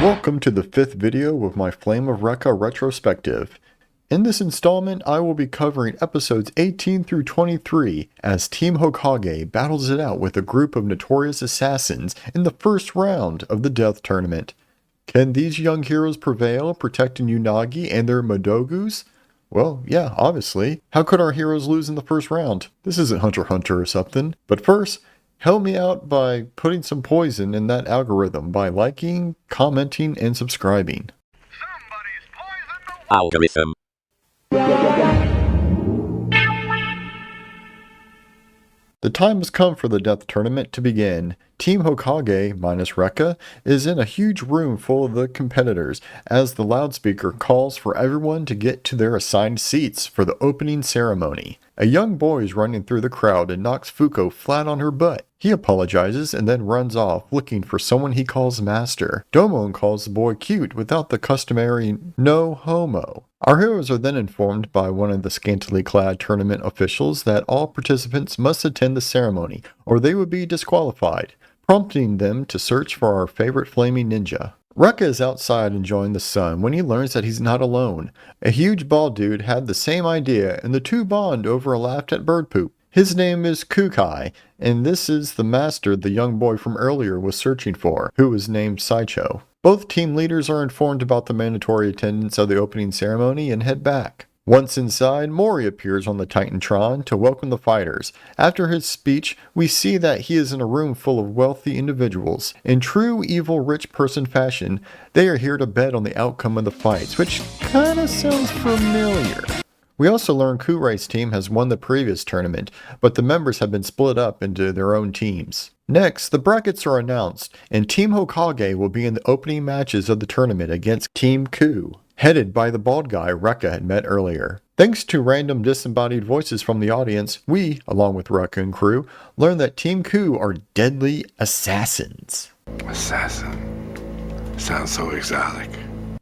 Welcome to the 5th video of my Flame of Recca retrospective. In this installment, I will be covering episodes 18 through 23 as Team Hokage battles it out with a group of notorious assassins in the first round of the death tournament. Can these young heroes prevail, protecting Unagi and their Madogus? Well, yeah, obviously. How could our heroes lose in the first round? This isn't Hunter x Hunter or something. But first, help me out by putting some poison in that algorithm by liking, commenting, and subscribing. Algorithm. The time has come for the death tournament to begin. Team Hokage, minus Recca, is in a huge room full of the competitors as the loudspeaker calls for everyone to get to their assigned seats for the opening ceremony. A young boy is running through the crowd and knocks Fuko flat on her butt. He apologizes and then runs off looking for someone he calls master. Domon calls the boy cute without the customary no homo. Our heroes are then informed by one of the scantily clad tournament officials that all participants must attend the ceremony or they would be disqualified, prompting them to search for our favorite flaming ninja. Recca is outside enjoying the sun when he learns that he's not alone. A huge bald dude had the same idea and the two bond over a laugh at bird poop. His name is Kukai, and this is the master the young boy from earlier was searching for, who was named Saicho. Both team leaders are informed about the mandatory attendance of the opening ceremony and head back. Once inside, Mori appears on the Titantron to welcome the fighters. After his speech, we see that he is in a room full of wealthy individuals. In true evil rich person fashion, they are here to bet on the outcome of the fights, which kinda sounds familiar. We also learn Kurai's team has won the previous tournament, but the members have been split up into their own teams. Next, the brackets are announced, and Team Hokage will be in the opening matches of the tournament against Team Ku, headed by the bald guy Recca had met earlier. Thanks to random disembodied voices from the audience, we, along with Recca and crew, learn that Team Ku are deadly assassins. Assassin. Sounds so exotic.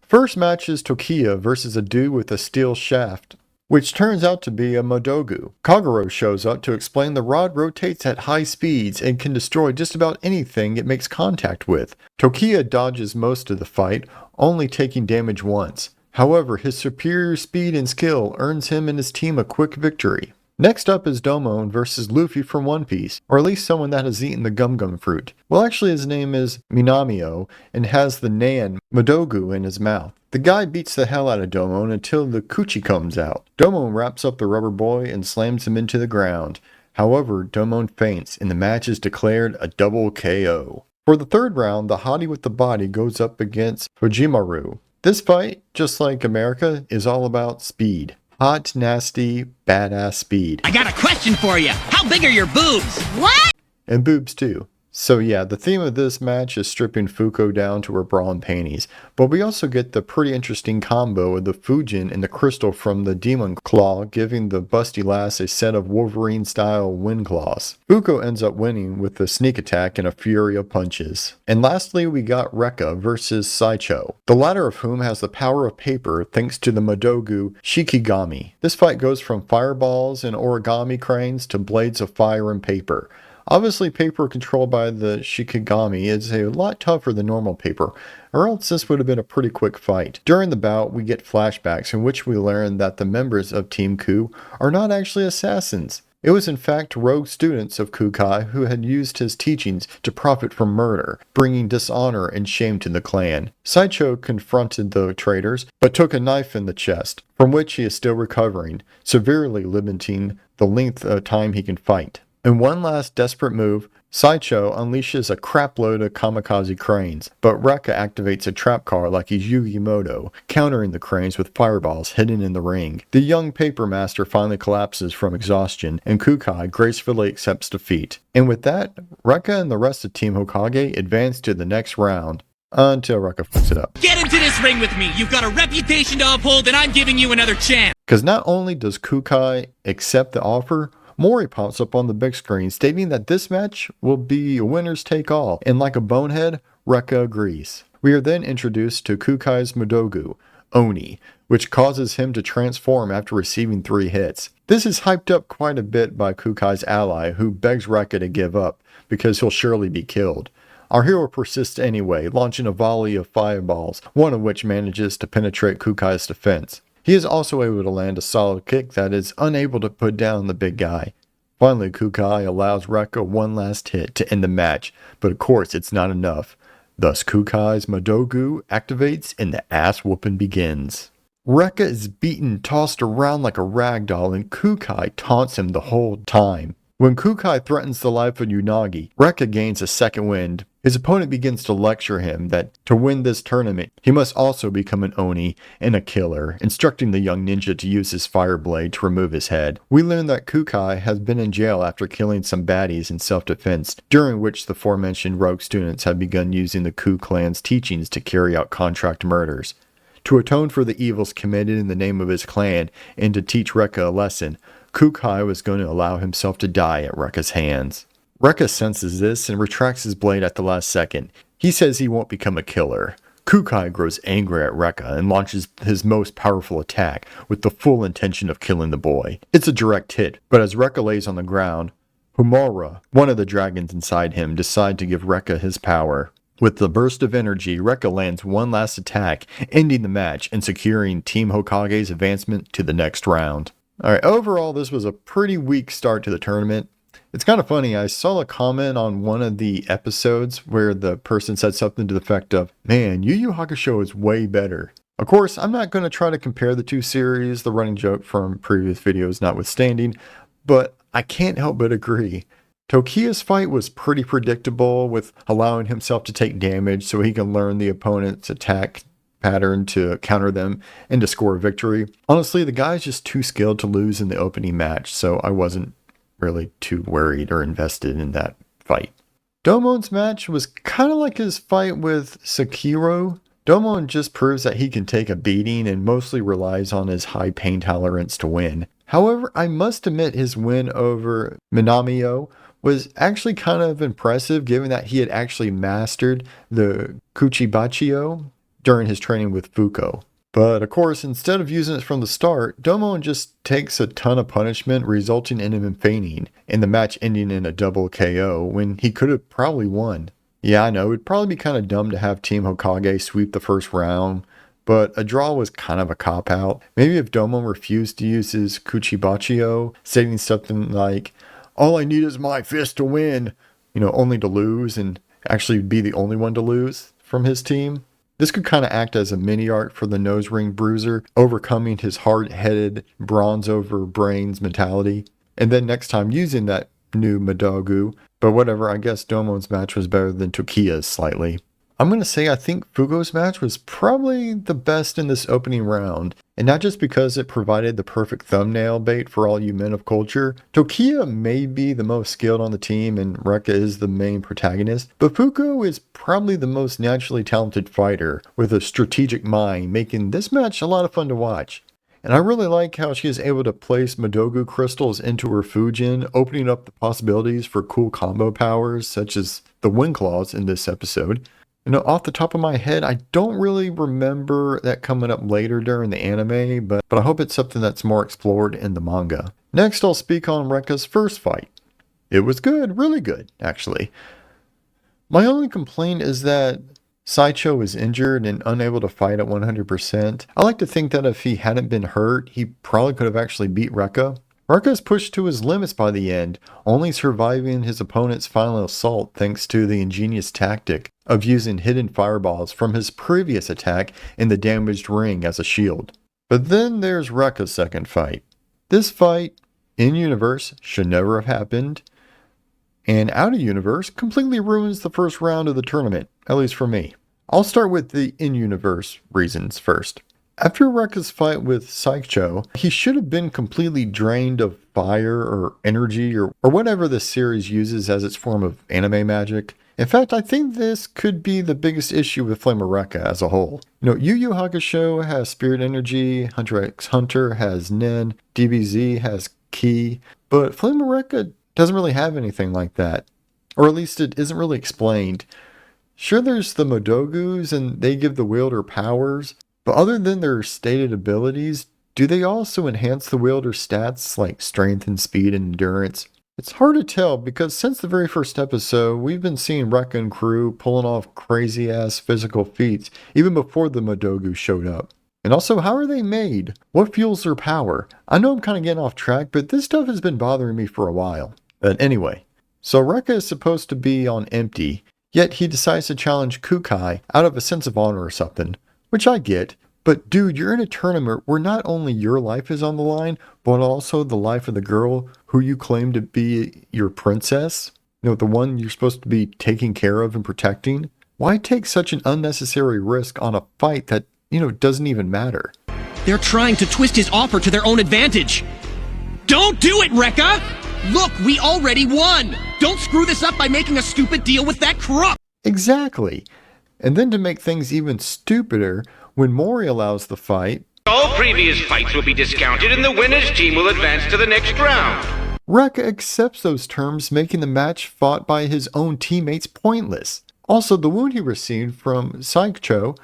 First match is Tokiya versus a dude with a steel shaft, which turns out to be a Madogu. Kagero shows up to explain the rod rotates at high speeds and can destroy just about anything it makes contact with. Tokiya dodges most of the fight, only taking damage once. However, his superior speed and skill earns him and his team a quick victory. Next up is Domon versus Luffy from One Piece, or at least someone that has eaten the gum gum fruit. Well, actually his name is Minamio and has the Nan Madogu in his mouth. The guy beats the hell out of Domon until the coochie comes out. Domon wraps up the rubber boy and slams him into the ground. However, Domon faints and the match is declared a double KO. For the third round, the hottie with the body goes up against Fujimaru. This fight, just like America, is all about speed. Hot, nasty, badass speed. I got a question for you. How big are your boobs? What? And boobs too. So yeah, the theme of this match is stripping Fuko down to her bra and panties, but we also get the pretty interesting combo of the Fujin and the crystal from the Demon Claw, giving the busty lass a set of Wolverine-style wind claws. Fuko ends up winning with the sneak attack and a fury of punches. And lastly, we got Recca versus Saicho, the latter of whom has the power of paper thanks to the Madogu Shikigami. This fight goes from fireballs and origami cranes to blades of fire and paper. Obviously, paper controlled by the Shikigami is a lot tougher than normal paper, or else this would have been a pretty quick fight. During the bout, we get flashbacks in which we learn that the members of Team Ku are not actually assassins. It was in fact rogue students of Kukai who had used his teachings to profit from murder, bringing dishonor and shame to the clan. Saicho confronted the traitors, but took a knife in the chest, from which he is still recovering, severely limiting the length of time he can fight. In one last desperate move, Saicho unleashes a crapload of kamikaze cranes, but Recca activates a trap car like he's Yu-Gi-Moto, countering the cranes with fireballs hidden in the ring. The young paper master finally collapses from exhaustion, and Kukai gracefully accepts defeat. And with that, Recca and the rest of Team Hokage advance to the next round, until Recca fucks it up. Get into this ring with me. You've got a reputation to uphold, and I'm giving you another chance. Because not only does Kukai accept the offer, Mori pops up on the big screen stating that this match will be a winner's take all, and like a bonehead, Recca agrees. We are then introduced to Kukai's Madogu, Oni, which causes him to transform after receiving 3 hits. This is hyped up quite a bit by Kukai's ally, who begs Recca to give up, because he'll surely be killed. Our hero persists anyway, launching a volley of fireballs, one of which manages to penetrate Kukai's defense. He is also able to land a solid kick that is unable to put down the big guy. Finally, Kukai allows Recca one last hit to end the match, but of course it's not enough. Thus Kukai's Madogu activates and the ass whooping begins. Recca is beaten, tossed around like a rag doll, and Kukai taunts him the whole time. When Kukai threatens the life of Unagi, Recca gains a second wind. His opponent begins to lecture him that to win this tournament, he must also become an Oni and a killer, instructing the young ninja to use his fire blade to remove his head. We learn that Kukai has been in jail after killing some baddies in self-defense, during which the aforementioned rogue students had begun using the Ku clan's teachings to carry out contract murders. To atone for the evils committed in the name of his clan and to teach Recca a lesson, Kukai was going to allow himself to die at Recca's hands. Recca senses this and retracts his blade at the last second. He says he won't become a killer. Kukai grows angry at Recca and launches his most powerful attack with the full intention of killing the boy. It's a direct hit, but as Recca lays on the ground, Humora, one of the dragons inside him, decide to give Recca his power. With the burst of energy, Recca lands one last attack, ending the match and securing Team Hokage's advancement to the next round. Alright, overall this was a pretty weak start to the tournament. It's kind of funny, I saw a comment on one of the episodes where the person said something to the effect of, "Man, Yu Yu Hakusho is way better." Of course, I'm not going to try to compare the two series, the running joke from previous videos notwithstanding, but I can't help but agree. Tokiya's fight was pretty predictable, with allowing himself to take damage so he can learn the opponent's attack pattern to counter them and to score a victory. Honestly, the guy's just too skilled to lose in the opening match, so I wasn't really too worried or invested in that fight. Domon's match was kind of like his fight with Sekiro. Domon just proves that he can take a beating and mostly relies on his high pain tolerance to win. However, I must admit his win over Minamio was actually kind of impressive, given that he had actually mastered the Kuchibachio during his training with Fuko. But of course, instead of using it from the start, Domon just takes a ton of punishment, resulting in him fainting, and the match ending in a double KO when he could have probably won. Yeah, I know, it'd probably be kind of dumb to have Team Hokage sweep the first round, but a draw was kind of a cop-out. Maybe if Domon refused to use his Kuchibachio, saying something like, "All I need is my fist to win," only to lose and actually be the only one to lose from his team. This could kind of act as a mini arc for the nose ring bruiser, overcoming his hard-headed bronze over brains mentality, and then next time using that new Madogu. But whatever, I guess Domon's match was better than Tokiya's slightly. I'm going to say I think Fugo's match was probably the best in this opening round, and not just because it provided the perfect thumbnail bait for all you men of culture. Tokiya may be the most skilled on the team and Recca is the main protagonist, but Fugo is probably the most naturally talented fighter with a strategic mind, making this match a lot of fun to watch. And I really like how she is able to place Madogu crystals into her Fujin, opening up the possibilities for cool combo powers such as the Wind Claws in this episode. Off the top of my head, I don't really remember that coming up later during the anime, but I hope it's something that's more explored in the manga. Next, I'll speak on Recca's first fight. It was good, really good, actually. My only complaint is that Saicho is injured and unable to fight at 100%. I like to think that if he hadn't been hurt, he probably could have actually beat Recca. Recca is pushed to his limits by the end, only surviving his opponent's final assault thanks to the ingenious tactic of using hidden fireballs from his previous attack in the damaged ring as a shield. But then there's Recca's second fight. This fight, in-universe, should never have happened, and out-of-universe completely ruins the first round of the tournament, at least for me. I'll start with the in-universe reasons first. After Recca's fight with Saicho, he should have been completely drained of fire or energy or whatever the series uses as its form of anime magic. In fact, I think this could be the biggest issue with Flame of Recca as a whole. Yu Yu Hakusho has spirit energy, Hunter x Hunter has Nen, DBZ has Ki, but Flame of Recca doesn't really have anything like that. Or at least it isn't really explained. Sure, there's the Madogus and they give the wielder powers, but other than their stated abilities, do they also enhance the wielder's stats like strength and speed and endurance? It's hard to tell because since the very first episode, we've been seeing Recca and crew pulling off crazy ass physical feats even before the Madogu showed up. And also, how are they made? What fuels their power? I know I'm kind of getting off track, but this stuff has been bothering me for a while. But anyway, so Recca is supposed to be on empty, yet he decides to challenge Kukai out of a sense of honor or something, which I get. But dude, you're in a tournament where not only your life is on the line, but also the life of the girl who you claim to be your princess. You know, the one you're supposed to be taking care of and protecting. Why take such an unnecessary risk on a fight that, doesn't even matter? They're trying to twist his offer to their own advantage. Don't do it, Recca! Look, we already won! Don't screw this up by making a stupid deal with that crook! Exactly. And then to make things even stupider, when Mori allows the fight, all previous fights will be discounted and the winner's team will advance to the next round. Recca accepts those terms, making the match fought by his own teammates pointless. Also, the wound he received from Saicho,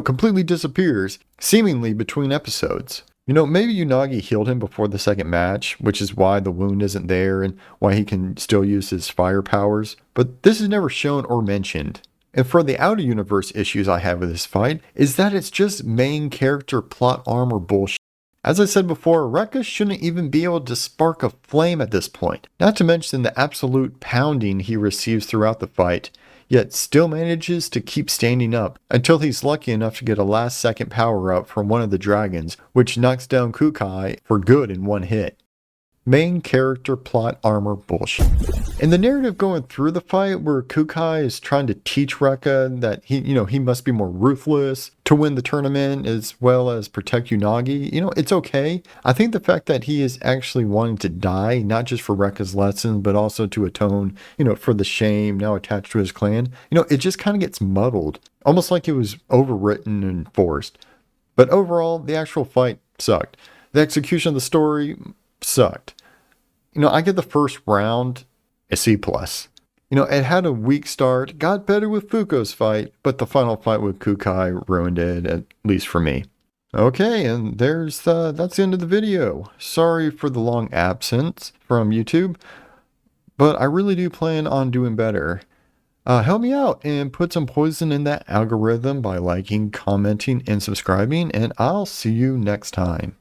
completely disappears, seemingly between episodes. Maybe Unagi healed him before the second match, which is why the wound isn't there and why he can still use his fire powers, but this is never shown or mentioned. And for the outer universe issues I have with this fight is that it's just main character plot armor bullshit. As I said before, Recca shouldn't even be able to spark a flame at this point, not to mention the absolute pounding he receives throughout the fight, yet still manages to keep standing up until he's lucky enough to get a last second power up from one of the dragons, which knocks down Kukai for good in one hit. Main character plot armor bullshit. And the narrative going through the fight where Kukai is trying to teach Recca that he must be more ruthless to win the tournament as well as protect Unagi, it's okay. I think the fact that he is actually wanting to die, not just for Recca's lesson, but also to atone, for the shame now attached to his clan, it just kind of gets muddled. Almost like it was overwritten and forced. But overall, the actual fight sucked. The execution of the story sucked. I give the first round a C+. It had a weak start, got better with Fuko's fight, but the final fight with Kukai ruined it, at least for me. Okay, and that's the end of the video. Sorry for the long absence from YouTube, but I really do plan on doing better. Help me out and put some poison in that algorithm by liking, commenting, and subscribing, and I'll see you next time.